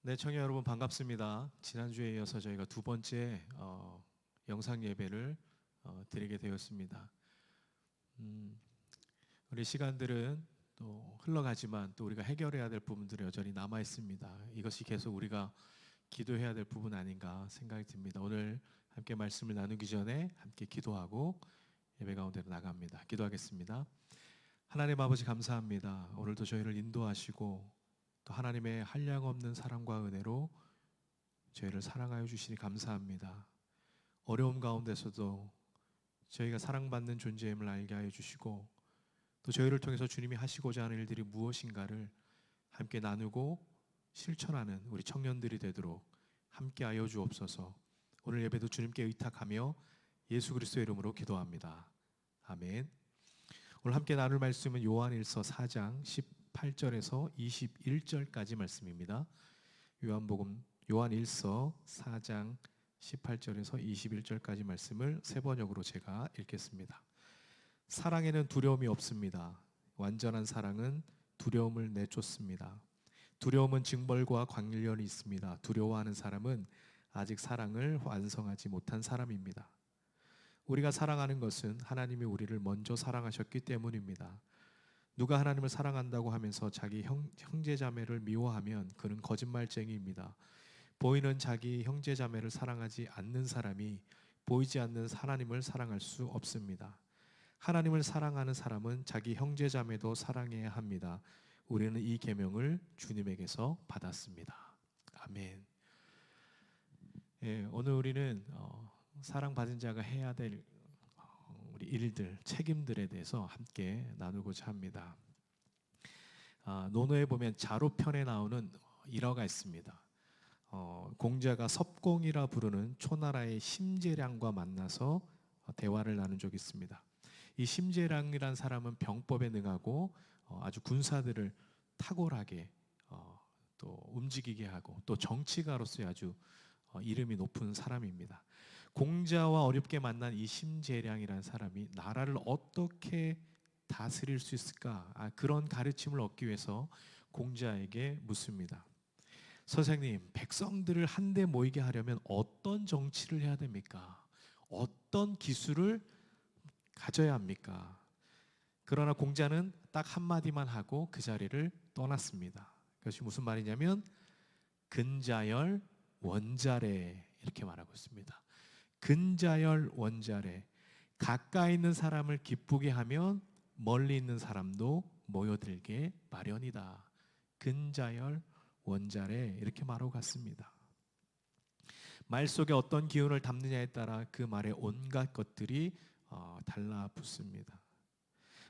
네, 청취자 여러분 반갑습니다. 지난주에 이어서 저희가 두 번째 영상 예배를 드리게 되었습니다. 우리 시간들은 또 흘러가지만 또 우리가 해결해야 될 부분들이 여전히 남아 있습니다. 이것이 계속 우리가 기도해야 될 부분 아닌가 생각이 듭니다. 오늘 함께 말씀을 나누기 전에 함께 기도하고 예배 가운데로 나갑니다. 기도하겠습니다. 하나님 아버지 감사합니다. 오늘도 저희를 인도하시고 또 하나님의 한량없는 사랑과 은혜로 저희를 사랑하여 주시니 감사합니다. 어려움 가운데서도 저희가 사랑받는 존재임을 알게 하여 주시고 또 저희를 통해서 주님이 하시고자 하는 일들이 무엇인가를 함께 나누고 실천하는 우리 청년들이 되도록 함께 하여 주옵소서. 오늘 예배도 주님께 의탁하며 예수 그리스도의 이름으로 기도합니다. 아멘. 오늘 함께 나눌 말씀은 요한일서 4장 18절에서 21절까지 말씀입니다. 요한일서 4장 18절에서 21절까지 말씀을 세 번역으로 제가 읽겠습니다. 사랑에는 두려움이 없습니다. 완전한 사랑은 두려움을 내쫓습니다. 두려움은 징벌과 관련이 있습니다. 두려워하는 사람은 아직 사랑을 완성하지 못한 사람입니다. 우리가 사랑하는 것은 하나님이 우리를 먼저 사랑하셨기 때문입니다. 누가 하나님을 사랑한다고 하면서 자기 형제자매를 미워하면 그는 거짓말쟁이입니다. 보이는 자기 형제자매를 사랑하지 않는 사람이 보이지 않는 하나님을 사랑할 수 없습니다. 하나님을 사랑하는 사람은 자기 형제자매도 사랑해야 합니다. 우리는 이 계명을 주님에게서 받았습니다. 아멘. 오늘 우리는 사랑받은 자가 해야 될 우리 일들, 책임들에 대해서 함께 나누고자 합니다. 논어에 보면 자로편에 나오는 일화가 있습니다. 공자가 섭공이라 부르는 초나라의 심재량과 만나서 대화를 나눈 적이 있습니다. 이 심재량이란 사람은 병법에 능하고 아주 군사들을 탁월하게 또 움직이게 하고 또 정치가로서의 아주 이름이 높은 사람입니다. 공자와 어렵게 만난 이 심재량이라는 사람이 나라를 어떻게 다스릴 수 있을까? 그런 가르침을 얻기 위해서 공자에게 묻습니다. 선생님, 백성들을 한데 모이게 하려면 어떤 정치를 해야 됩니까? 어떤 기술을 가져야 합니까? 그러나 공자는 딱 한마디만 하고 그 자리를 떠났습니다. 그것이 무슨 말이냐면 근자열 원자래 이렇게 말하고 있습니다. 근자열 원자래. 가까이 있는 사람을 기쁘게 하면 멀리 있는 사람도 모여들게 마련이다. 근자열 원자래 이렇게 말하고 갔습니다. 말 속에 어떤 기운을 담느냐에 따라 그 말에 온갖 것들이 달라붙습니다.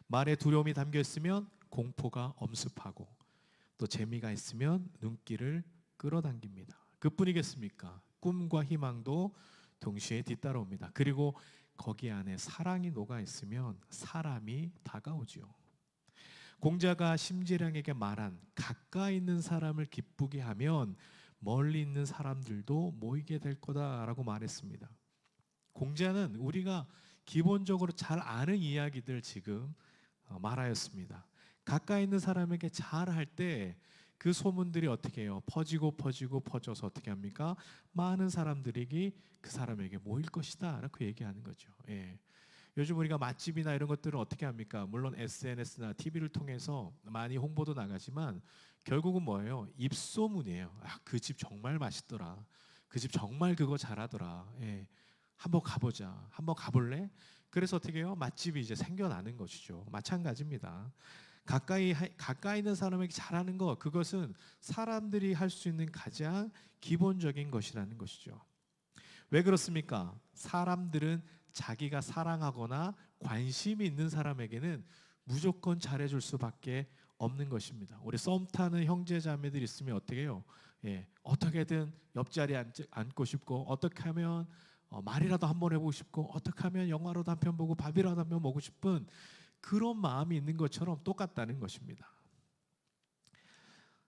말에 두려움이 담겨 있으면 공포가 엄습하고 또 재미가 있으면 눈길을 끌어당깁니다. 그뿐이겠습니까? 꿈과 희망도 동시에 뒤따라옵니다. 그리고 거기 안에 사랑이 녹아 있으면 사람이 다가오지요. 공자가 심재량에게 말한 가까이 있는 사람을 기쁘게 하면 멀리 있는 사람들도 모이게 될 거다라고 말했습니다. 공자는 우리가 기본적으로 잘 아는 이야기들 지금 말하였습니다. 가까이 있는 사람에게 잘할 때 그 소문들이 어떻게 해요? 퍼져서 어떻게 합니까? 많은 사람들이 그 사람에게 모일 것이다 라고 얘기하는 거죠. 요즘 우리가 맛집이나 이런 것들은 어떻게 합니까? 물론 SNS나 TV를 통해서 많이 홍보도 나가지만 결국은 뭐예요? 입소문이에요. 그 집 정말 맛있더라. 그 집 정말 그거 잘하더라. 한번 가보자. 한번 가볼래? 그래서 어떻게 해요? 맛집이 이제 생겨나는 것이죠. 마찬가지입니다. 가까이 있는 사람에게 잘하는 것, 그것은 사람들이 할 수 있는 가장 기본적인 것이라는 것이죠. 왜 그렇습니까? 사람들은 자기가 사랑하거나 관심이 있는 사람에게는 무조건 잘해줄 수밖에 없는 것입니다. 우리 썸 타는 형제 자매들 있으면 어떻게 해요? 어떻게든 옆자리에 앉고 싶고, 어떻게 하면 말이라도 한번 해보고 싶고, 어떻게 하면 영화라도 한 편 보고 밥이라도 한 편 먹고 싶은 그런 마음이 있는 것처럼 똑같다는 것입니다.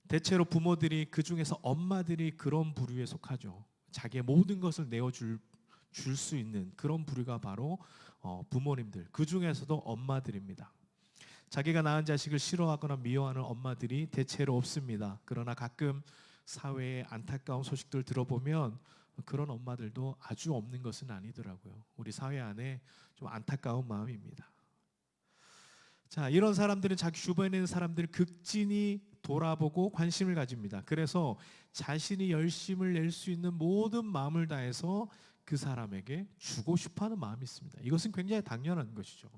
대체로 부모들이, 그 중에서 엄마들이 그런 부류에 속하죠. 자기의 모든 것을 내어줄 수 있는 그런 부류가 바로 부모님들, 그 중에서도 엄마들입니다. 자기가 낳은 자식을 싫어하거나 미워하는 엄마들이 대체로 없습니다. 그러나 가끔 사회의 안타까운 소식들 들어보면 그런 엄마들도 아주 없는 것은 아니더라고요. 우리 사회 안에 좀 안타까운 마음입니다. 자, 이런 사람들은 자기 주변에 있는 사람들을 극진히 돌아보고 관심을 가집니다. 그래서 자신이 열심을 낼 수 있는 모든 마음을 다해서 그 사람에게 주고 싶어하는 마음이 있습니다. 이것은 굉장히 당연한 것이죠.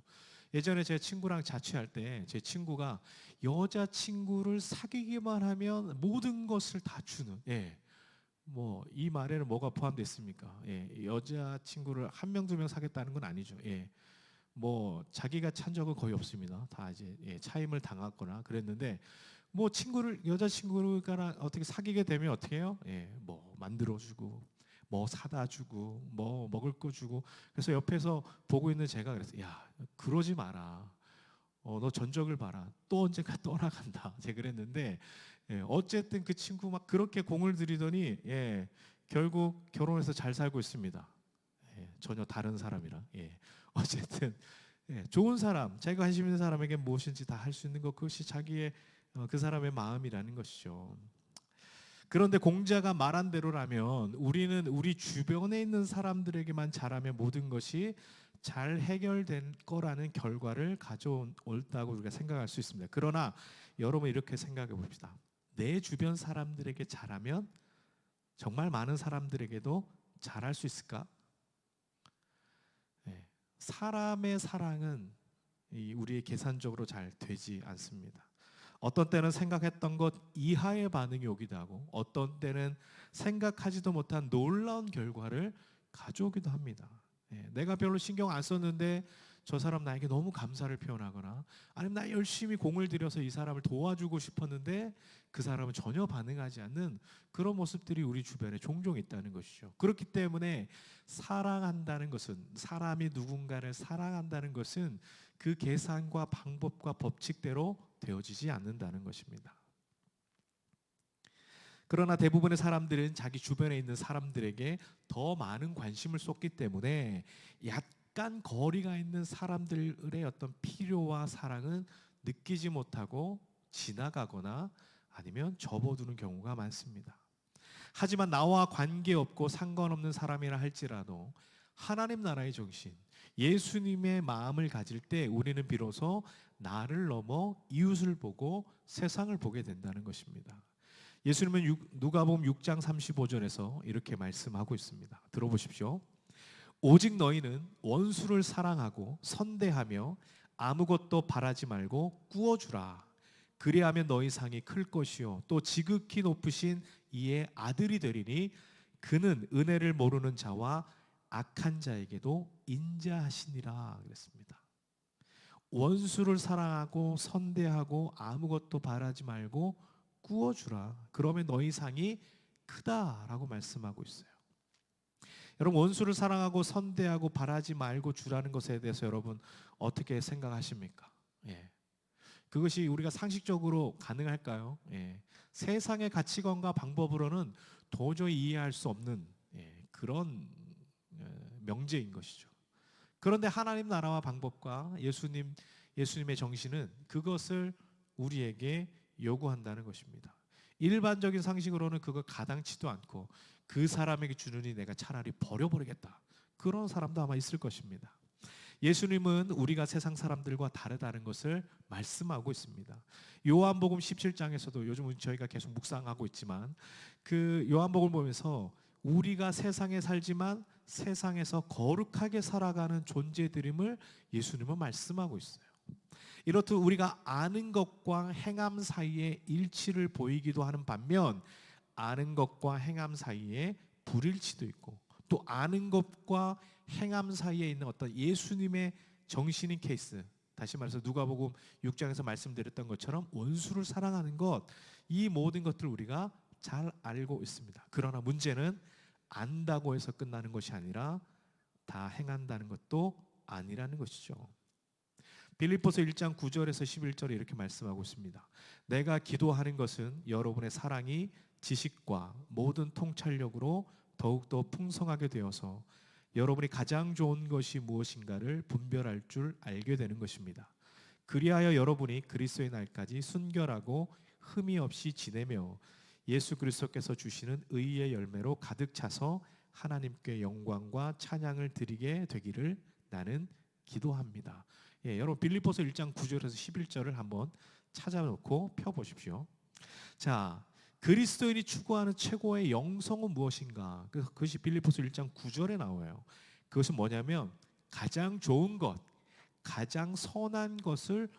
예전에 제 친구랑 자취할 때 제 친구가 여자친구를 사귀기만 하면 모든 것을 다 주는, 뭐 이 말에는 뭐가 포함됐습니까? 여자친구를 한 명, 두 명 사귀었다는 건 아니죠. 뭐 자기가 찬 적은 거의 없습니다. 다 이제 차임을 당했거나 그랬는데, 뭐 여자친구가 어떻게 사귀게 되면 어떻게 해요? 뭐 만들어주고, 뭐 사다 주고, 뭐 먹을 거 주고. 그래서 옆에서 보고 있는 제가 그랬어요. 야, 그러지 마라. 너 전적을 봐라. 또 언젠가 떠나간다. 제가 그랬는데, 어쨌든 그 친구 막 그렇게 공을 들이더니, 결국 결혼해서 잘 살고 있습니다. 전혀 다른 사람이랑. 어쨌든 좋은 사람, 자기가 관심 있는 사람에게 무엇인지 다 할 수 있는 것, 그것이 자기의 그 사람의 마음이라는 것이죠. 그런데 공자가 말한 대로라면 우리는 우리 주변에 있는 사람들에게만 잘하면 모든 것이 잘 해결된 거라는 결과를 가져올다고 우리가 생각할 수 있습니다. 그러나 여러분 이렇게 생각해 봅시다. 내 주변 사람들에게 잘하면 정말 많은 사람들에게도 잘할 수 있을까? 사람의 사랑은 우리의 계산적으로 잘 되지 않습니다. 어떤 때는 생각했던 것 이하의 반응이 오기도 하고, 어떤 때는 생각하지도 못한 놀라운 결과를 가져오기도 합니다. 내가 별로 신경 안 썼는데 저 사람 나에게 너무 감사를 표현하거나, 아니면 나 열심히 공을 들여서 이 사람을 도와주고 싶었는데 그 사람은 전혀 반응하지 않는 그런 모습들이 우리 주변에 종종 있다는 것이죠. 그렇기 때문에 사랑한다는 것은, 사람이 누군가를 사랑한다는 것은 그 계산과 방법과 법칙대로 되어지지 않는다는 것입니다. 그러나 대부분의 사람들은 자기 주변에 있는 사람들에게 더 많은 관심을 쏟기 때문에 약간 거리가 있는 사람들의 어떤 필요와 사랑은 느끼지 못하고 지나가거나 아니면 접어두는 경우가 많습니다. 하지만 나와 관계없고 상관없는 사람이라 할지라도 하나님 나라의 정신, 예수님의 마음을 가질 때 우리는 비로소 나를 넘어 이웃을 보고 세상을 보게 된다는 것입니다. 예수님은 누가복음 6장 35절에서 이렇게 말씀하고 있습니다. 들어보십시오. 오직 너희는 원수를 사랑하고 선대하며 아무것도 바라지 말고 꾸어주라. 그리하면 너희 상이 클 것이요 또 지극히 높으신 이의 아들이 되리니 그는 은혜를 모르는 자와 악한 자에게도 인자하시니라 그랬습니다. 원수를 사랑하고 선대하고 아무것도 바라지 말고 꾸어주라. 그러면 너희 상이 크다라고 말씀하고 있어요. 여러분, 원수를 사랑하고 선대하고 바라지 말고 주라는 것에 대해서 여러분 어떻게 생각하십니까? 그것이 우리가 상식적으로 가능할까요? 세상의 가치관과 방법으로는 도저히 이해할 수 없는 그런 명제인 것이죠. 그런데 하나님 나라와 방법과 예수님의 정신은 그것을 우리에게 요구한다는 것입니다. 일반적인 상식으로는 그거 가당치도 않고, 그 사람에게 주느니 내가 차라리 버려버리겠다, 그런 사람도 아마 있을 것입니다. 예수님은 우리가 세상 사람들과 다르다는 것을 말씀하고 있습니다. 요한복음 17장에서도 요즘 저희가 계속 묵상하고 있지만, 그 요한복음을 보면서 우리가 세상에 살지만 세상에서 거룩하게 살아가는 존재들임을 예수님은 말씀하고 있어요. 이렇듯 우리가 아는 것과 행함 사이에 일치를 보이기도 하는 반면, 아는 것과 행함 사이에 불일치도 있고, 또 아는 것과 행함 사이에 있는 어떤 예수님의 정신인 케이스, 다시 말해서 누가복음 6장에서 말씀드렸던 것처럼 원수를 사랑하는 것, 이 모든 것들을 우리가 잘 알고 있습니다. 그러나 문제는 안다고 해서 끝나는 것이 아니라 다 행한다는 것도 아니라는 것이죠. 빌립보서 1장 9절에서 11절에 이렇게 말씀하고 있습니다. 내가 기도하는 것은 여러분의 사랑이 지식과 모든 통찰력으로 더욱더 풍성하게 되어서 여러분이 가장 좋은 것이 무엇인가를 분별할 줄 알게 되는 것입니다. 그리하여 여러분이 그리스도의 날까지 순결하고 흠이 없이 지내며 예수 그리스도께서 주시는 의의 열매로 가득 차서 하나님께 영광과 찬양을 드리게 되기를 나는 기도합니다. 예, 여러분 빌립보서 1장 9절에서 11절을 한번 찾아놓고 펴보십시오. 자, 그리스도인이 추구하는 최고의 영성은 무엇인가? 그것이 빌립보서 1장 9절에 나와요. 그것은 뭐냐면 가장 좋은 것, 가장 선한 것을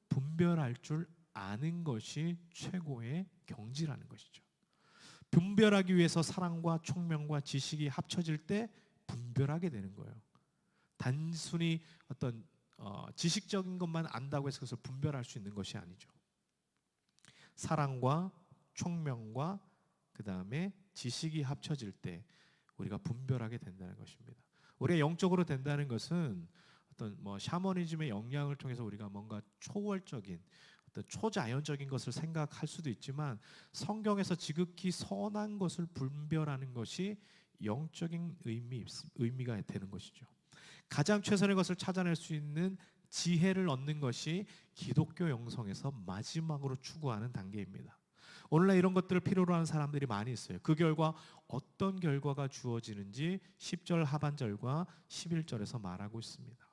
분별할 줄 아는 것이 최고의 경지라는 것이죠. 분별하기 위해서 사랑과 총명과 지식이 합쳐질 때 분별하게 되는 거예요. 단순히 어떤 지식적인 것만 안다고 해서 그것을 분별할 수 있는 것이 아니죠. 사랑과 총명과 그 다음에 지식이 합쳐질 때 우리가 분별하게 된다는 것입니다. 우리가 영적으로 된다는 것은 어떤 샤머니즘의 영향을 통해서 우리가 뭔가 초월적인 어떤 초자연적인 것을 생각할 수도 있지만 성경에서 지극히 선한 것을 분별하는 것이 영적인 의미가 되는 것이죠. 가장 최선의 것을 찾아낼 수 있는 지혜를 얻는 것이 기독교 영성에서 마지막으로 추구하는 단계입니다. 오늘날 이런 것들을 필요로 하는 사람들이 많이 있어요. 그 결과 어떤 결과가 주어지는지 10절 하반절과 11절에서 말하고 있습니다.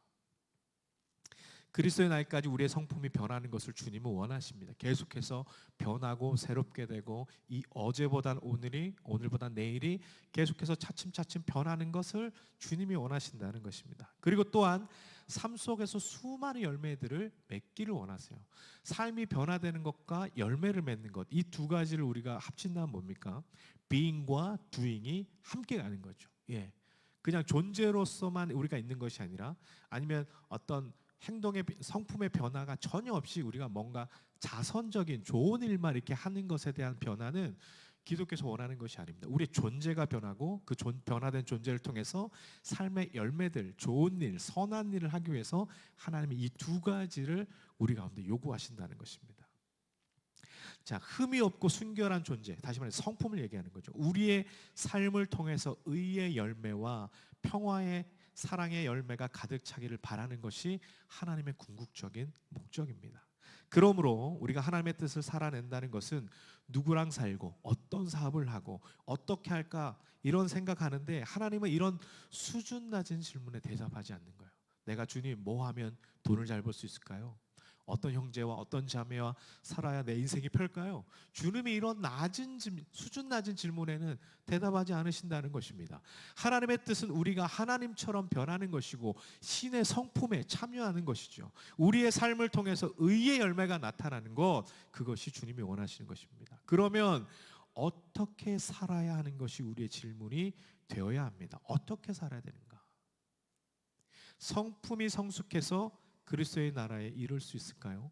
그리스도의 날까지 우리의 성품이 변하는 것을 주님은 원하십니다. 계속해서 변하고 새롭게 되고 이 어제보단 오늘이, 오늘보단 내일이 계속해서 차츰차츰 변하는 것을 주님이 원하신다는 것입니다. 그리고 또한 삶 속에서 수많은 열매들을 맺기를 원하세요. 삶이 변화되는 것과 열매를 맺는 것, 이 두 가지를 우리가 합친다면 뭡니까? being과 doing이 함께 가는 거죠. 예, 그냥 존재로서만 우리가 있는 것이 아니라 아니면 어떤 행동의 성품의 변화가 전혀 없이 우리가 뭔가 자선적인 좋은 일만 이렇게 하는 것에 대한 변화는 기독교에서 원하는 것이 아닙니다. 우리의 존재가 변하고 그 변화된 존재를 통해서 삶의 열매들, 좋은 일, 선한 일을 하기 위해서 하나님이 이 두 가지를 우리 가운데 요구하신다는 것입니다. 자, 흠이 없고 순결한 존재, 다시 말해 성품을 얘기하는 거죠. 우리의 삶을 통해서 의의 열매와 평화의 사랑의 열매가 가득 차기를 바라는 것이 하나님의 궁극적인 목적입니다. 그러므로 우리가 하나님의 뜻을 살아낸다는 것은 누구랑 살고 어떤 사업을 하고 어떻게 할까 이런 생각하는데 하나님은 이런 수준 낮은 질문에 대답하지 않는 거예요. 내가 주님 뭐 하면 돈을 잘 벌 수 있을까요? 어떤 형제와 어떤 자매와 살아야 내 인생이 펼까요? 주님이 이런 수준 낮은 질문에는 대답하지 않으신다는 것입니다. 하나님의 뜻은 우리가 하나님처럼 변하는 것이고 신의 성품에 참여하는 것이죠. 우리의 삶을 통해서 의의 열매가 나타나는 것, 그것이 주님이 원하시는 것입니다. 그러면 어떻게 살아야 하는 것이 우리의 질문이 되어야 합니다. 어떻게 살아야 되는가? 성품이 성숙해서 그리스도의 나라에 이룰 수 있을까요?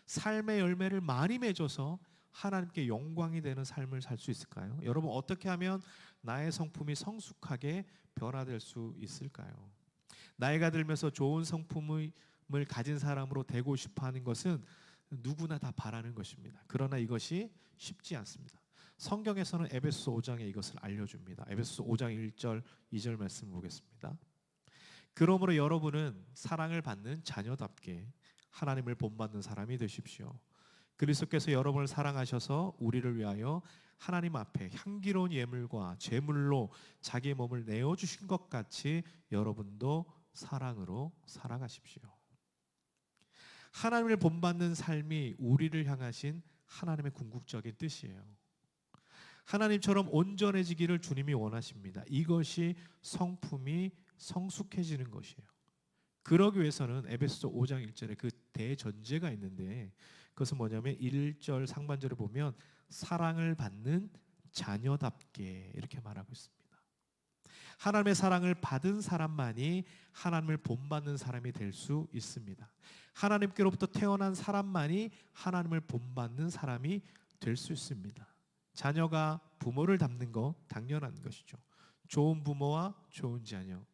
삶의 열매를 많이 맺어서 하나님께 영광이 되는 삶을 살 수 있을까요? 여러분 어떻게 하면 나의 성품이 성숙하게 변화될 수 있을까요? 나이가 들면서 좋은 성품을 가진 사람으로 되고 싶어하는 것은 누구나 다 바라는 것입니다. 그러나 이것이 쉽지 않습니다. 성경에서는 에베소서 5장에 이것을 알려줍니다. 에베소서 5장 1절 2절 말씀 보겠습니다. 그러므로 여러분은 사랑을 받는 자녀답게 하나님을 본받는 사람이 되십시오. 그리스도께서 여러분을 사랑하셔서 우리를 위하여 하나님 앞에 향기로운 예물과 제물로 자기의 몸을 내어주신 것 같이 여러분도 사랑으로 살아가십시오. 하나님을 본받는 삶이 우리를 향하신 하나님의 궁극적인 뜻이에요. 하나님처럼 온전해지기를 주님이 원하십니다. 이것이 성품이 성숙해지는 것이에요. 그러기 위해서는 에베소서 5장 1절에 그 대전제가 있는데 그것은 뭐냐면 1절 상반절에 보면 사랑을 받는 자녀답게 이렇게 말하고 있습니다. 하나님의 사랑을 받은 사람만이 하나님을 본받는 사람이 될 수 있습니다. 하나님께로부터 태어난 사람만이 하나님을 본받는 사람이 될 수 있습니다. 자녀가 부모를 닮는 거 당연한 것이죠. 좋은 부모와 좋은 자녀,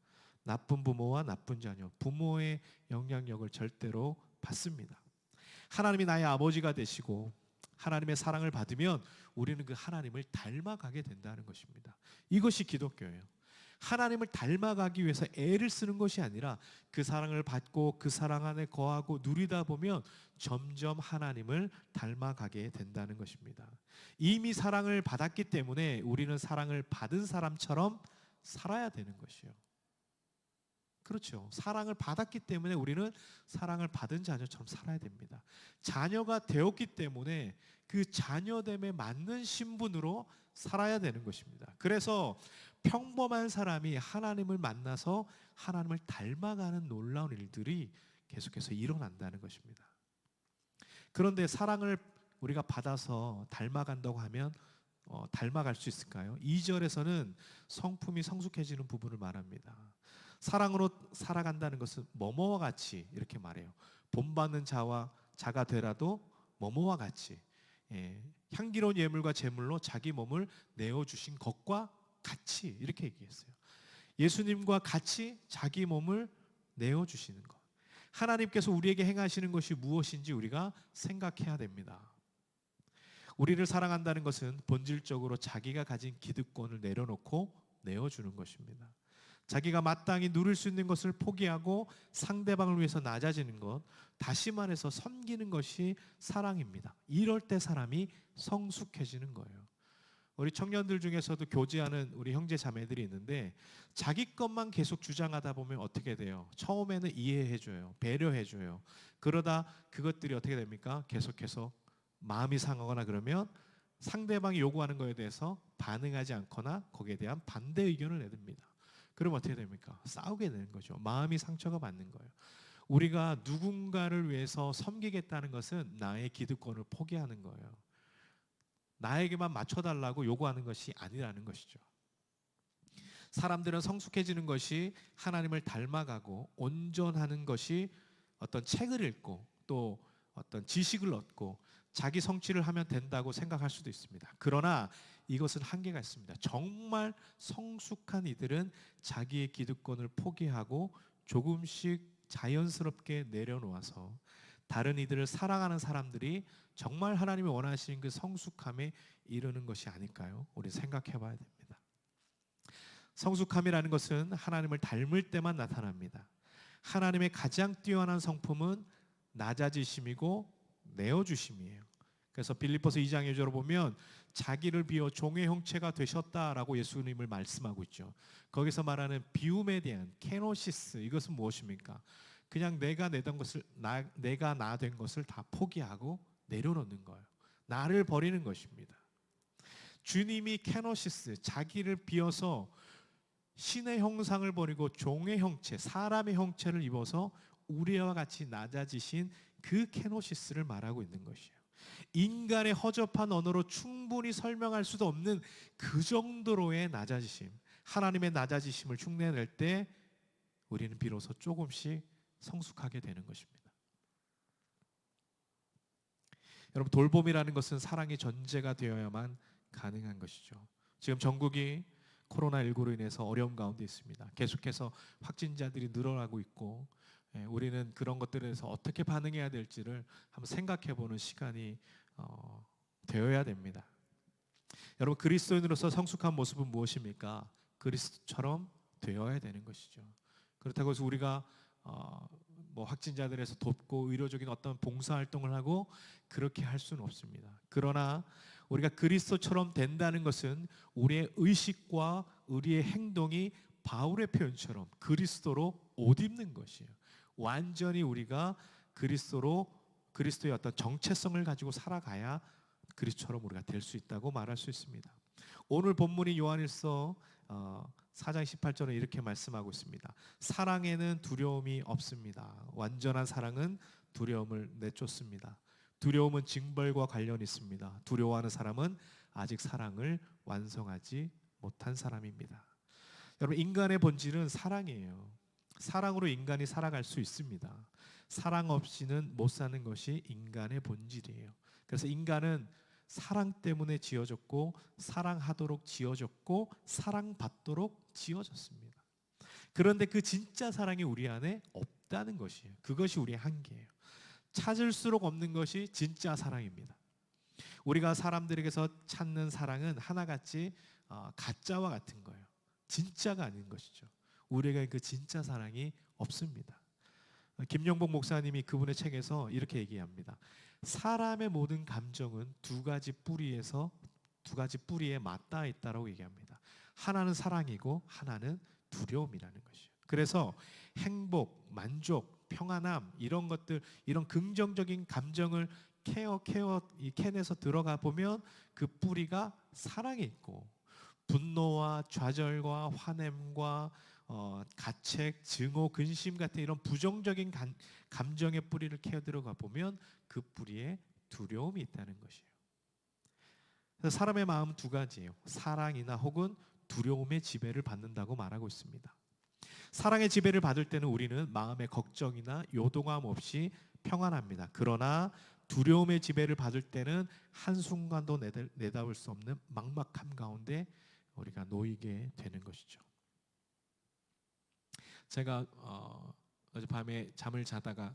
나쁜 부모와 나쁜 자녀, 부모의 영향력을 절대로 받습니다. 하나님이 나의 아버지가 되시고 하나님의 사랑을 받으면 우리는 그 하나님을 닮아가게 된다는 것입니다. 이것이 기독교예요. 하나님을 닮아가기 위해서 애를 쓰는 것이 아니라 그 사랑을 받고 그 사랑 안에 거하고 누리다 보면 점점 하나님을 닮아가게 된다는 것입니다. 이미 사랑을 받았기 때문에 우리는 사랑을 받은 사람처럼 살아야 되는 것이요. 그렇죠. 사랑을 받았기 때문에 우리는 사랑을 받은 자녀처럼 살아야 됩니다. 자녀가 되었기 때문에 그 자녀됨에 맞는 신분으로 살아야 되는 것입니다. 그래서 평범한 사람이 하나님을 만나서 하나님을 닮아가는 놀라운 일들이 계속해서 일어난다는 것입니다. 그런데 사랑을 우리가 받아서 닮아간다고 하면 닮아갈 수 있을까요? 2절에서는 성품이 성숙해지는 부분을 말합니다. 사랑으로 살아간다는 것은 뭐뭐와 같이 이렇게 말해요. 본받는 자가 되라도 뭐뭐와 같이, 향기로운 예물과 제물로 자기 몸을 내어주신 것과 같이 이렇게 얘기했어요. 예수님과 같이 자기 몸을 내어주시는 것. 하나님께서 우리에게 행하시는 것이 무엇인지 우리가 생각해야 됩니다. 우리를 사랑한다는 것은 본질적으로 자기가 가진 기득권을 내려놓고 내어주는 것입니다. 자기가 마땅히 누릴 수 있는 것을 포기하고 상대방을 위해서 낮아지는 것, 다시 말해서 섬기는 것이 사랑입니다. 이럴 때 사람이 성숙해지는 거예요. 우리 청년들 중에서도 교제하는 우리 형제 자매들이 있는데 자기 것만 계속 주장하다 보면 어떻게 돼요? 처음에는 이해해줘요. 배려해줘요. 그러다 그것들이 어떻게 됩니까? 계속해서 마음이 상하거나 그러면 상대방이 요구하는 것에 대해서 반응하지 않거나 거기에 대한 반대 의견을 내듭니다. 그럼 어떻게 됩니까? 싸우게 되는 거죠. 마음이 상처가 받는 거예요. 우리가 누군가를 위해서 섬기겠다는 것은 나의 기득권을 포기하는 거예요. 나에게만 맞춰달라고 요구하는 것이 아니라는 것이죠. 사람들은 성숙해지는 것이 하나님을 닮아가고 온전하는 것이 어떤 책을 읽고 또 어떤 지식을 얻고 자기 성취를 하면 된다고 생각할 수도 있습니다. 그러나 이것은 한계가 있습니다. 정말 성숙한 이들은 자기의 기득권을 포기하고 조금씩 자연스럽게 내려놓아서 다른 이들을 사랑하는 사람들이 정말 하나님이 원하시는 그 성숙함에 이르는 것이 아닐까요? 우리 생각해 봐야 됩니다. 성숙함이라는 것은 하나님을 닮을 때만 나타납니다. 하나님의 가장 뛰어난 성품은 낮아지심이고 내어주심이에요. 그래서 빌립보서 2장 2절을 보면 자기를 비워 종의 형체가 되셨다라고 예수님을 말씀하고 있죠. 거기서 말하는 비움에 대한 케노시스, 이것은 무엇입니까? 그냥 내가 나 된 것을 다 포기하고 내려놓는 거예요. 나를 버리는 것입니다. 주님이 케노시스, 자기를 비워서 신의 형상을 버리고 종의 형체, 사람의 형체를 입어서 우리와 같이 낮아지신 그 케노시스를 말하고 있는 것이에요. 인간의 허접한 언어로 충분히 설명할 수도 없는 그 정도로의 낮아지심, 하나님의 낮아지심을 흉내낼 때 우리는 비로소 조금씩 성숙하게 되는 것입니다. 여러분, 돌봄이라는 것은 사랑의 전제가 되어야만 가능한 것이죠. 지금 전국이 코로나19로 인해서 어려움 가운데 있습니다. 계속해서 확진자들이 늘어나고 있고 우리는 그런 것들에 대해서 어떻게 반응해야 될지를 한번 생각해 보는 시간이 되어야 됩니다. 여러분, 그리스도인으로서 성숙한 모습은 무엇입니까? 그리스도처럼 되어야 되는 것이죠. 그렇다고 해서 우리가 확진자들에서 돕고 의료적인 어떤 봉사활동을 하고 그렇게 할 수는 없습니다. 그러나 우리가 그리스도처럼 된다는 것은 우리의 의식과 우리의 행동이 바울의 표현처럼 그리스도로 옷 입는 것이에요. 완전히 우리가 그리스도의 어떤 정체성을 가지고 살아가야 그리스도처럼 우리가 될 수 있다고 말할 수 있습니다. 오늘 본문이 요한일서 4장 18절에 이렇게 말씀하고 있습니다. 사랑에는 두려움이 없습니다. 완전한 사랑은 두려움을 내쫓습니다. 두려움은 징벌과 관련이 있습니다. 두려워하는 사람은 아직 사랑을 완성하지 못한 사람입니다. 여러분, 인간의 본질은 사랑이에요. 사랑으로 인간이 살아갈 수 있습니다. 사랑 없이는 못 사는 것이 인간의 본질이에요. 그래서 인간은 사랑 때문에 지어졌고 사랑하도록 지어졌고 사랑받도록 지어졌습니다. 그런데 그 진짜 사랑이 우리 안에 없다는 것이에요. 그것이 우리의 한계예요. 찾을수록 없는 것이 진짜 사랑입니다. 우리가 사람들에게서 찾는 사랑은 하나같이 가짜와 같은 거예요. 진짜가 아닌 것이죠. 우리에게 그 진짜 사랑이 없습니다. 김영복 목사님이 그분의 책에서 이렇게 얘기합니다. 사람의 모든 감정은 두 가지 뿌리에 맞닿아 있다라고 얘기합니다. 하나는 사랑이고 하나는 두려움이라는 것이죠. 그래서 행복, 만족, 평안함 이런 것들, 이런 긍정적인 감정을 캔에서 들어가 보면 그 뿌리가 사랑에 있고, 분노와 좌절과 화냄과 가책, 증오, 근심 같은 이런 부정적인 감정의 뿌리를 캐어 들어가 보면 그 뿌리에 두려움이 있다는 것이에요. 그래서 사람의 마음은 두 가지예요. 사랑이나 혹은 두려움의 지배를 받는다고 말하고 있습니다. 사랑의 지배를 받을 때는 우리는 마음의 걱정이나 요동함 없이 평안합니다. 그러나 두려움의 지배를 받을 때는 한순간도 내다볼 수 없는 막막함 가운데 우리가 놓이게 되는 것이죠. 제가 어젯밤에 잠을 자다가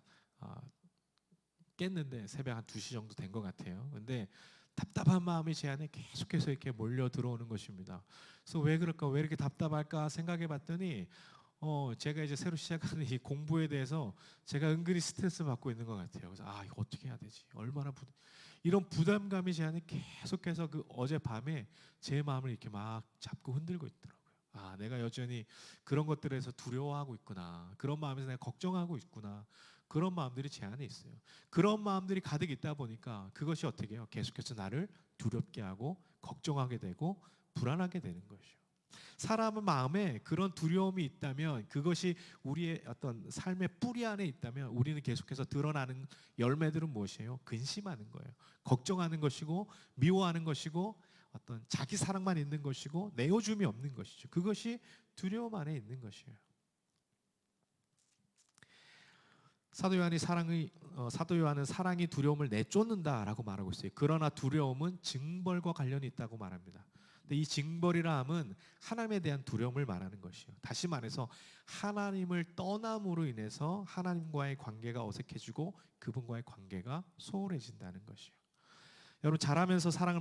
깼는데 새벽 한 2시 정도 된 것 같아요. 근데 답답한 마음이 제 안에 계속해서 이렇게 몰려 들어오는 것입니다. 그래서 왜 그럴까, 왜 이렇게 답답할까 생각해 봤더니 제가 이제 새로 시작하는 이 공부에 대해서 제가 은근히 스트레스 받고 있는 것 같아요. 그래서 이거 어떻게 해야 되지? 얼마나 이런 부담감이 제 안에 계속해서 그 어젯밤에 제 마음을 이렇게 막 잡고 흔들고 있더라고요. 내가 여전히 그런 것들에서 두려워하고 있구나. 그런 마음에서 내가 걱정하고 있구나. 그런 마음들이 제 안에 있어요. 그런 마음들이 가득 있다 보니까 그것이 어떻게 해요? 계속해서 나를 두렵게 하고 걱정하게 되고 불안하게 되는 것이죠. 사람의 마음에 그런 두려움이 있다면, 그것이 우리의 어떤 삶의 뿌리 안에 있다면, 우리는 계속해서 드러나는 열매들은 무엇이에요? 근심하는 거예요. 걱정하는 것이고, 미워하는 것이고, 어떤 자기 사랑만 있는 것이고, 내어줌이 없는 것이죠. 그것이 두려움 안에 있는 것이에요. 사도 요한은 사랑이 두려움을 내쫓는다라고 말하고 있어요. 그러나 두려움은 징벌과 관련이 있다고 말합니다. 근데 이 징벌이라 함은 하나님에 대한 두려움을 말하는 것이요. 다시 말해서 하나님을 떠남으로 인해서 하나님과의 관계가 어색해지고 그분과의 관계가 소홀해진다는 것이요. 여러분, 자라면서 사랑을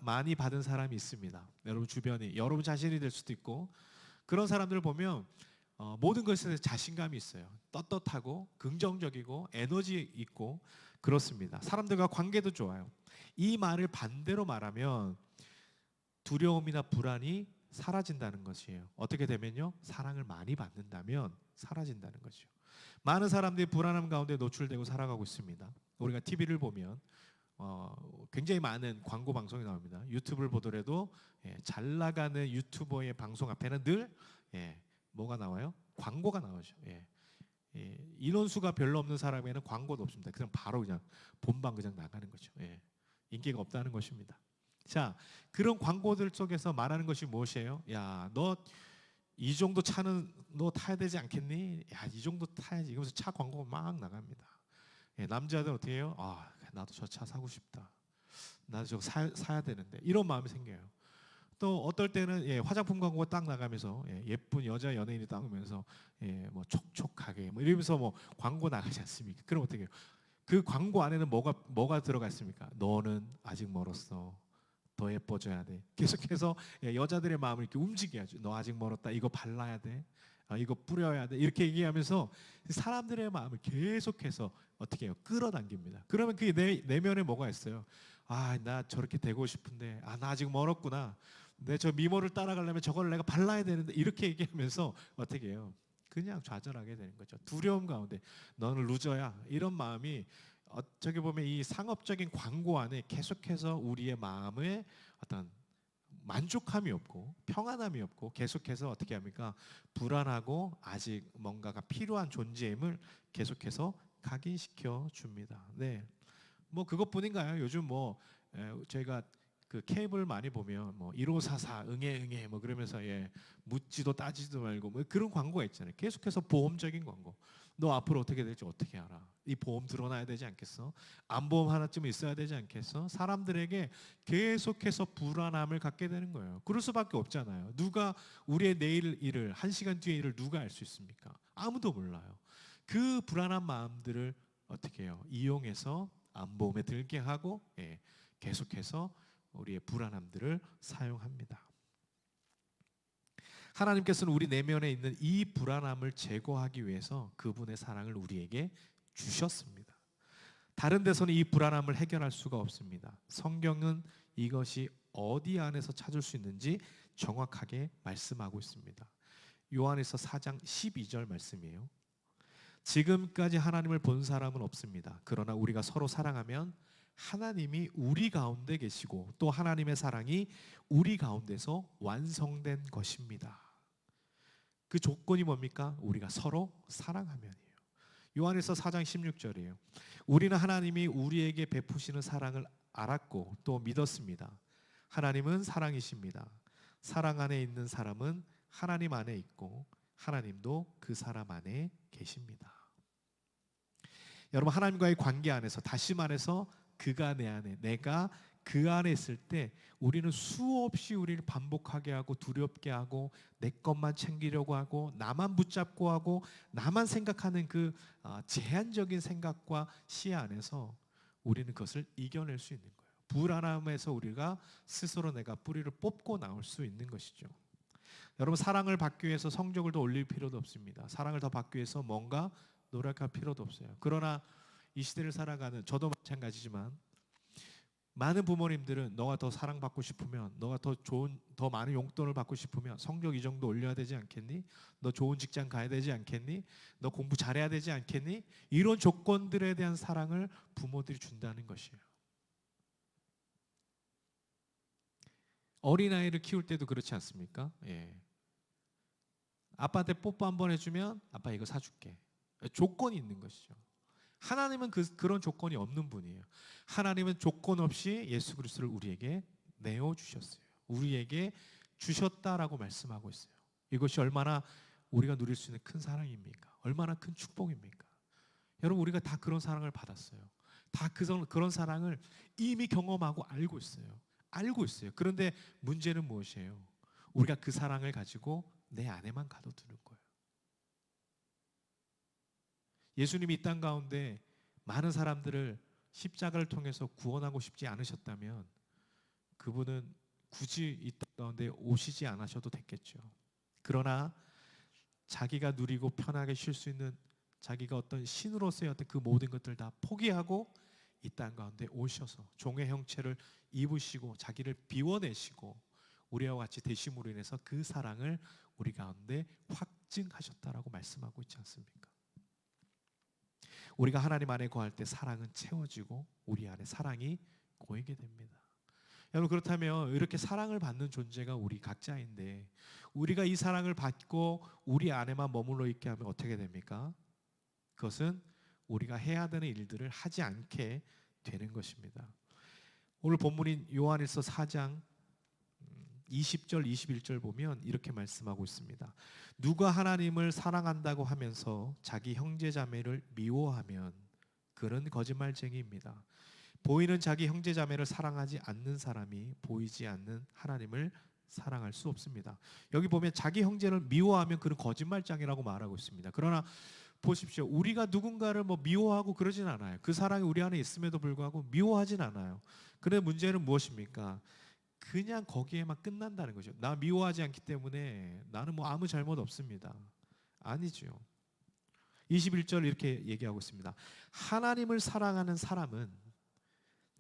많이 받은 사람이 있습니다. 여러분 주변이, 여러분 자신이 될 수도 있고, 그런 사람들을 보면 모든 것에 대해서 자신감이 있어요. 떳떳하고 긍정적이고 에너지 있고 그렇습니다. 사람들과 관계도 좋아요. 이 말을 반대로 말하면 두려움이나 불안이 사라진다는 것이에요. 어떻게 되면요? 사랑을 많이 받는다면 사라진다는 것이죠. 많은 사람들이 불안함 가운데 노출되고 살아가고 있습니다. 우리가 TV를 보면 굉장히 많은 광고 방송이 나옵니다. 유튜브를 보더라도 잘 나가는 유튜버의 방송 앞에는 늘 뭐가 나와요? 광고가 나오죠. 인원수가 별로 없는 사람에는 광고도 없습니다. 그냥 바로 그냥 본방 그냥 나가는 거죠. 인기가 없다는 것입니다. 자, 그런 광고들 속에서 말하는 것이 무엇이에요? 야, 너 이 정도 차는 너 타야 되지 않겠니? 야, 이 정도 타야지. 이러면서 차 광고가 막 나갑니다. 남자들은 어떻게 해요? 나도 저 차 사고 싶다. 나도 저거 사야 되는데. 이런 마음이 생겨요. 또 어떨 때는 화장품 광고가 딱 나가면서 예쁜 여자 연예인이 딱 오면서 뭐 촉촉하게 뭐 이러면서 뭐 광고 나가지 않습니까? 그럼 어떻게 해요? 그 광고 안에는 뭐가 들어가 있습니까? 너는 아직 멀었어. 더 예뻐져야 돼. 계속해서 여자들의 마음을 이렇게 움직여야죠. 너 아직 멀었다. 이거 발라야 돼. 이거 뿌려야 돼. 이렇게 얘기하면서 사람들의 마음을 계속해서 어떻게 해요? 끌어당깁니다. 그러면 그게 내면에 뭐가 있어요? 나 저렇게 되고 싶은데, 나 아직 멀었구나. 내 저 미모를 따라가려면 저걸 내가 발라야 되는데, 이렇게 얘기하면서 어떻게 해요? 그냥 좌절하게 되는 거죠. 두려움 가운데 너는 루저야. 이런 마음이 어떻게 보면 이 상업적인 광고 안에 계속해서 우리의 마음에 어떤 만족함이 없고 평안함이 없고 계속해서 어떻게 합니까? 불안하고 아직 뭔가가 필요한 존재임을 계속해서 각인시켜 줍니다. 네, 뭐 그것뿐인가요? 요즘 저희가 그 케이블 많이 보면 1544 응애 뭐 그러면서 묻지도 따지도 말고 뭐 그런 광고가 있잖아요. 계속해서 보험적인 광고. 너 앞으로 어떻게 될지 어떻게 알아? 이 보험 드러나야 되지 않겠어? 안보험 하나쯤 있어야 되지 않겠어? 사람들에게 계속해서 불안함을 갖게 되는 거예요. 그럴 수밖에 없잖아요. 누가 우리의 내일 일을, 1시간 뒤의 일을 누가 알 수 있습니까? 아무도 몰라요. 그 불안한 마음들을 어떻게 해요? 이용해서 안보험에 들게 하고 계속해서 우리의 불안함들을 사용합니다. 하나님께서는 우리 내면에 있는 이 불안함을 제거하기 위해서 그분의 사랑을 우리에게 주셨습니다. 다른 데서는 이 불안함을 해결할 수가 없습니다. 성경은 이것이 어디 안에서 찾을 수 있는지 정확하게 말씀하고 있습니다. 요한일서 4장 12절 말씀이에요. 지금까지 하나님을 본 사람은 없습니다. 그러나 우리가 서로 사랑하면 하나님이 우리 가운데 계시고 또 하나님의 사랑이 우리 가운데서 완성된 것입니다. 그 조건이 뭡니까? 우리가 서로 사랑하면이에요. 요한일서 4장 16절이에요. 우리는 하나님이 우리에게 베푸시는 사랑을 알았고 또 믿었습니다. 하나님은 사랑이십니다. 사랑 안에 있는 사람은 하나님 안에 있고 하나님도 그 사람 안에 계십니다. 여러분, 하나님과의 관계 안에서, 다시 말해서 그가 내 안에, 내가 그 안에 있을 때 우리는 수없이 우리를 반복하게 하고 두렵게 하고 내 것만 챙기려고 하고 나만 붙잡고 하고 나만 생각하는 그 제한적인 생각과 시야 안에서 우리는 그것을 이겨낼 수 있는 거예요. 불안함에서 우리가 스스로 내가 뿌리를 뽑고 나올 수 있는 것이죠. 여러분, 사랑을 받기 위해서 성적을 더 올릴 필요도 없습니다. 사랑을 더 받기 위해서 뭔가 노력할 필요도 없어요. 그러나 이 시대를 살아가는 저도 마찬가지지만 많은 부모님들은 너가 더 사랑받고 싶으면, 너가 더 좋은, 더 많은 용돈을 받고 싶으면 성적 이 정도 올려야 되지 않겠니? 너 좋은 직장 가야 되지 않겠니? 너 공부 잘해야 되지 않겠니? 이런 조건들에 대한 사랑을 부모들이 준다는 것이에요. 어린아이를 키울 때도 그렇지 않습니까? 예. 아빠한테 뽀뽀 한번 해주면 아빠 이거 사줄게. 조건이 있는 것이죠. 하나님은 그런 조건이 없는 분이에요. 하나님은 조건 없이 예수 그리스도를 우리에게 내어주셨어요. 우리에게 주셨다라고 말씀하고 있어요. 이것이 얼마나 우리가 누릴 수 있는 큰 사랑입니까? 얼마나 큰 축복입니까? 여러분, 우리가 다 그런 사랑을 받았어요. 다 그런 사랑을 이미 경험하고 알고 있어요. 알고 있어요. 그런데 문제는 무엇이에요? 우리가 그 사랑을 가지고 내 안에만 가둬두는 거예요. 예수님이 이 땅 가운데 많은 사람들을 십자가를 통해서 구원하고 싶지 않으셨다면 그분은 굳이 이 땅 가운데 오시지 않으셔도 됐겠죠. 그러나 자기가 누리고 편하게 쉴 수 있는 자기가 어떤 신으로서의 어떤 그 모든 것들 다 포기하고 이 땅 가운데 오셔서 종의 형체를 입으시고 자기를 비워내시고 우리와 같이 되심으로 인해서 그 사랑을 우리 가운데 확증하셨다라고 말씀하고 있지 않습니까? 우리가 하나님 안에 거할 때 사랑은 채워지고 우리 안에 사랑이 고이게 됩니다. 여러분, 그렇다면 이렇게 사랑을 받는 존재가 우리 각자인데 우리가 이 사랑을 받고 우리 안에만 머물러 있게 하면 어떻게 됩니까? 그것은 우리가 해야 되는 일들을 하지 않게 되는 것입니다. 오늘 본문인 요한일서 4장 20절 21절 보면 이렇게 말씀하고 있습니다. 누가 하나님을 사랑한다고 하면서 자기 형제 자매를 미워하면 그는 거짓말쟁이입니다. 보이는 자기 형제 자매를 사랑하지 않는 사람이 보이지 않는 하나님을 사랑할 수 없습니다. 여기 보면 자기 형제를 미워하면 그는 거짓말쟁이라고 말하고 있습니다. 그러나 보십시오. 우리가 누군가를 미워하고 그러진 않아요. 그 사랑이 우리 안에 있음에도 불구하고 미워하진 않아요. 그런데 문제는 무엇입니까? 그냥 거기에만 끝난다는 거죠. 나 미워하지 않기 때문에 나는 아무 잘못 없습니다. 아니죠. 21절 이렇게 얘기하고 있습니다. 하나님을 사랑하는 사람은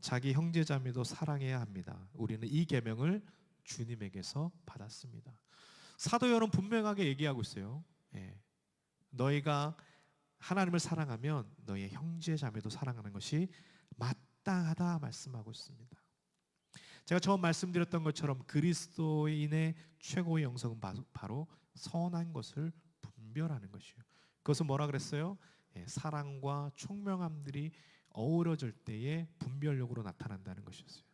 자기 형제 자매도 사랑해야 합니다. 우리는 이 계명을 주님에게서 받았습니다. 사도 요한은 분명하게 얘기하고 있어요. 예. 너희가 하나님을 사랑하면 너희의 형제 자매도 사랑하는 것이 마땅하다 말씀하고 있습니다. 제가 처음 말씀드렸던 것처럼 그리스도인의 최고의 영성은 바로 선한 것을 분별하는 것이에요. 그것은 뭐라 그랬어요? 사랑과 총명함들이 어우러질 때에 분별력으로 나타난다는 것이었어요.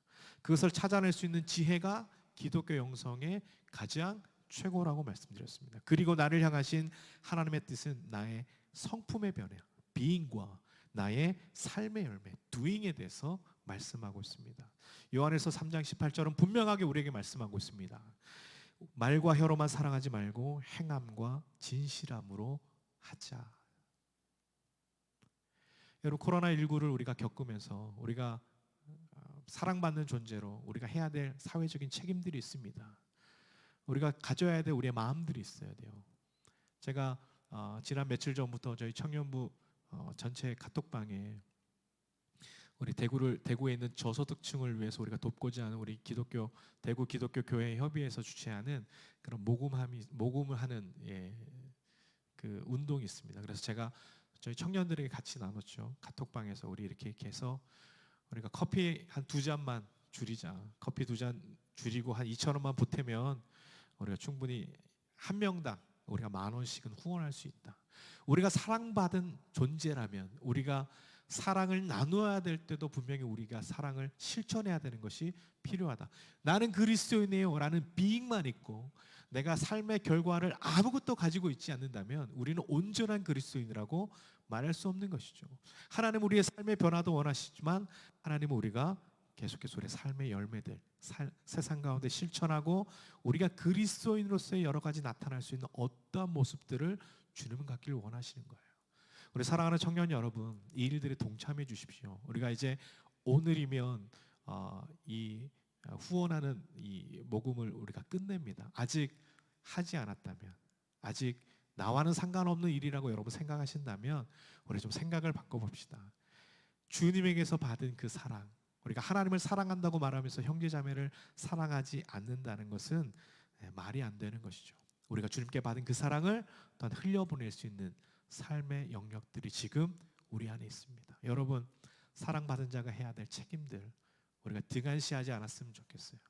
그것을 찾아낼 수 있는 지혜가 기독교 영성의 가장 최고라고 말씀드렸습니다. 그리고 나를 향하신 하나님의 뜻은 나의 성품의 변화, being과 나의 삶의 열매, doing에 대해서 말씀하고 있습니다. 요한일서 3장 18절은 분명하게 우리에게 말씀하고 있습니다. 말과 혀로만 사랑하지 말고 행함과 진실함으로 하자. 여러분, 코로나19를 우리가 겪으면서 우리가 사랑받는 존재로 우리가 해야 될 사회적인 책임들이 있습니다. 우리가 가져야 될 우리의 마음들이 있어야 돼요. 제가 지난 며칠 전부터 저희 청년부 전체 카톡방에 우리 대구에 있는 저소득층을 위해서 우리가 돕고자 하는 우리 대구 기독교 교회 협의회에서 주최하는 그런 모금을 하는 그 운동이 있습니다. 그래서 제가 저희 청년들에게 같이 나눴죠. 카톡방에서 우리 이렇게 해서 우리가 커피 한 2잔만 줄이자. 커피 2잔 줄이고 한 2,000원만 보태면 우리가 충분히 한 명당 우리가 10,000원씩은 후원할 수 있다. 우리가 사랑받은 존재라면 우리가 사랑을 나누어야 될 때도 분명히 우리가 사랑을 실천해야 되는 것이 필요하다. 나는 그리스도인이에요 라는 비익만 있고 내가 삶의 결과를 아무것도 가지고 있지 않는다면 우리는 온전한 그리스도인이라고 말할 수 없는 것이죠. 하나님은 우리의 삶의 변화도 원하시지만 하나님은 우리가 계속해서 우리의 삶의 열매들 세상 가운데 실천하고 우리가 그리스도인으로서의 여러 가지 나타날 수 있는 어떠한 모습들을 주님은 갖기를 원하시는 거예요. 우리 사랑하는 청년 여러분, 이 일들에 동참해 주십시오. 우리가 이제 오늘이면 이 후원하는 이 모금을 우리가 끝냅니다. 아직 하지 않았다면, 아직 나와는 상관없는 일이라고 여러분 생각하신다면 우리 좀 생각을 바꿔봅시다. 주님에게서 받은 그 사랑, 우리가 하나님을 사랑한다고 말하면서 형제자매를 사랑하지 않는다는 것은 말이 안 되는 것이죠. 우리가 주님께 받은 그 사랑을 또한 흘려보낼 수 있는 삶의 영역들이 지금 우리 안에 있습니다. 여러분, 사랑받은 자가 해야 될 책임들 우리가 등한시하지 않았으면 좋겠어요.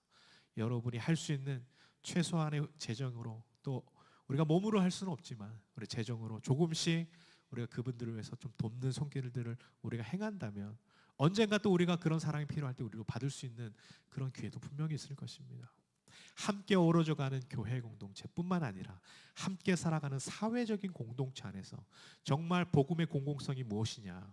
여러분이 할 수 있는 최소한의 재정으로, 또 우리가 몸으로 할 수는 없지만 우리 재정으로 조금씩 우리가 그분들을 위해서 좀 돕는 손길들을 우리가 행한다면 언젠가 또 우리가 그런 사랑이 필요할 때 우리로 받을 수 있는 그런 기회도 분명히 있을 것입니다. 함께 어우러져가는 교회 공동체뿐만 아니라 함께 살아가는 사회적인 공동체 안에서 정말 복음의 공공성이 무엇이냐,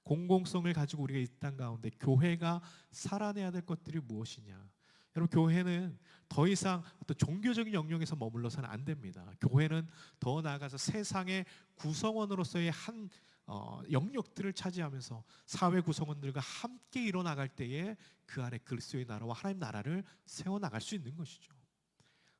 공공성을 가지고 우리가 이 땅 가운데 교회가 살아내야 될 것들이 무엇이냐. 여러분, 교회는 더 이상 어떤 종교적인 영역에서 머물러서는 안 됩니다. 교회는 더 나아가서 세상의 구성원으로서의 한 영역들을 차지하면서 사회 구성원들과 함께 일어나갈 때에 그 안에 그리스도의 나라와 하나님 나라를 세워나갈 수 있는 것이죠.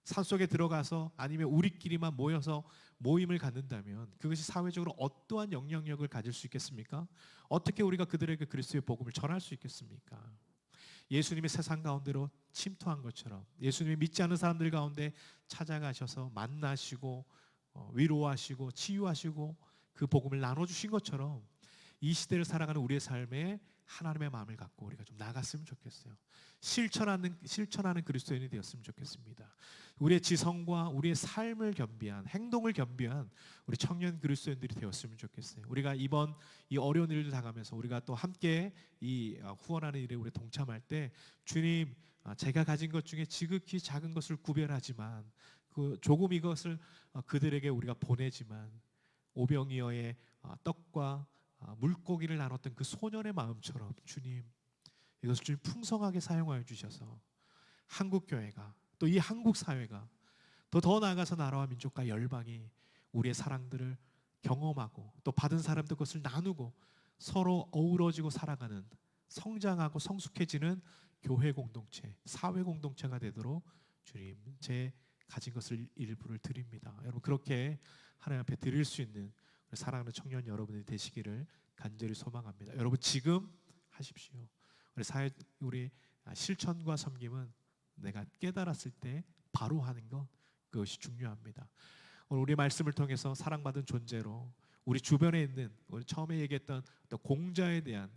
산속에 들어가서 아니면 우리끼리만 모여서 모임을 갖는다면 그것이 사회적으로 어떠한 영향력을 가질 수 있겠습니까? 어떻게 우리가 그들에게 그리스도의 복음을 전할 수 있겠습니까? 예수님이 세상 가운데로 침투한 것처럼 예수님이 믿지 않는 사람들 가운데 찾아가셔서 만나시고 위로하시고 치유하시고 그 복음을 나눠주신 것처럼 이 시대를 살아가는 우리의 삶에 하나님의 마음을 갖고 우리가 좀 나갔으면 좋겠어요. 실천하는 그리스도인이 되었으면 좋겠습니다. 우리의 지성과 우리의 삶을 겸비한, 행동을 겸비한 우리 청년 그리스도인들이 되었으면 좋겠어요. 우리가 이번 이 어려운 일을 당하면서 우리가 또 함께 이 후원하는 일에 우리 동참할 때 주님, 제가 가진 것 중에 지극히 작은 것을 구별하지만 그 조금 이것을 그들에게 우리가 보내지만 오병이어의 떡과 물고기를 나눴던 그 소년의 마음처럼 주님, 이것을 주님 풍성하게 사용하여 주셔서 한국 교회가 또 이 한국 사회가 더 나아가서 나라와 민족과 열방이 우리의 사랑들을 경험하고 또 받은 사람들 것을 나누고 서로 어우러지고 살아가는, 성장하고 성숙해지는 교회 공동체, 사회 공동체가 되도록 주님, 제 가진 것을 일부를 드립니다. 여러분, 그렇게 하나님 앞에 드릴 수 있는 우리 사랑하는 청년 여러분이 되시기를 간절히 소망합니다. 여러분, 지금 하십시오. 우리 실천과 섬김은 내가 깨달았을 때 바로 하는 것, 그것이 중요합니다. 오늘 우리 말씀을 통해서 사랑받은 존재로 우리 주변에 있는, 우리 처음에 얘기했던 또 공자에 대한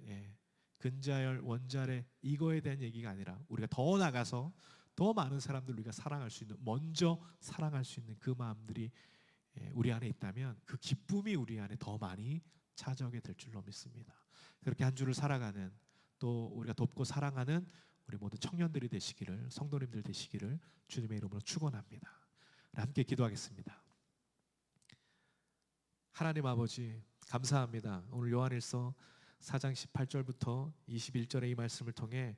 근자열 원자래 이거에 대한 얘기가 아니라 우리가 더 나가서 더 많은 사람들 우리가 사랑할 수 있는, 먼저 사랑할 수 있는 그 마음들이 우리 안에 있다면 그 기쁨이 우리 안에 더 많이 찾아오게 될 줄로 믿습니다. 그렇게 한 주를 살아가는, 또 우리가 돕고 사랑하는 우리 모든 청년들이 되시기를, 성도님들 되시기를 주님의 이름으로 축원합니다. 함께 기도하겠습니다. 하나님 아버지, 감사합니다. 오늘 요한일서 4장 18절부터 21절의 이 말씀을 통해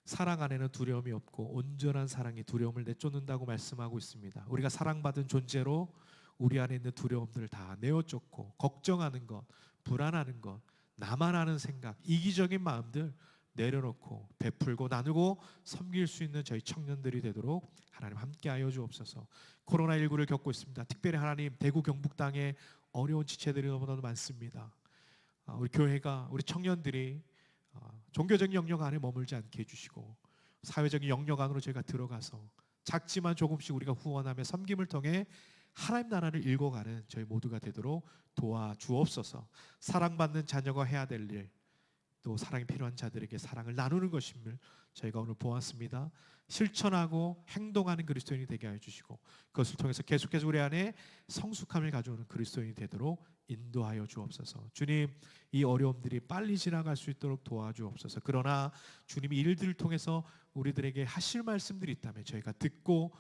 사랑 안에는 두려움이 없고 온전한 사랑이 두려움을 내쫓는다고 말씀하고 있습니다. 우리가 사랑받은 존재로 우리 안에 있는 두려움들을 다 내어쫓고 걱정하는 것, 불안하는 것, 나만 아는 생각, 이기적인 마음들 내려놓고 베풀고 나누고 섬길 수 있는 저희 청년들이 되도록 하나님 함께하여 주옵소서. 코로나19를 겪고 있습니다. 특별히 하나님 대구 경북 땅에 어려운 지체들이 너무나도 많습니다. 우리 교회가 우리 청년들이 종교적인 영역 안에 머물지 않게 해주시고 사회적인 영역 안으로 저희가 들어가서 작지만 조금씩 우리가 후원하며 섬김을 통해 하나님 나라를 읽어가는 저희 모두가 되도록 도와주옵소서. 사랑받는 자녀가 해야 될 일, 또 사랑이 필요한 자들에게 사랑을 나누는 것임을 저희가 오늘 보았습니다. 실천하고 행동하는 그리스도인이 되게 하여 주시고 그것을 통해서 계속해서 우리 안에 성숙함을 가져오는 그리스도인이 되도록 인도하여 주옵소서. 주님, 이 어려움들이 빨리 지나갈 수 있도록 도와주옵소서. 그러나 주님이 일들을 통해서 우리들에게 하실 말씀들이 있다면 저희가 듣고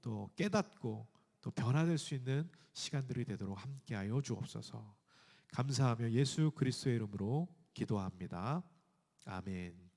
또 깨닫고 또 변화될 수 있는 시간들이 되도록 함께하여 주옵소서. 감사하며 예수 그리스도의 이름으로 기도합니다. 아멘.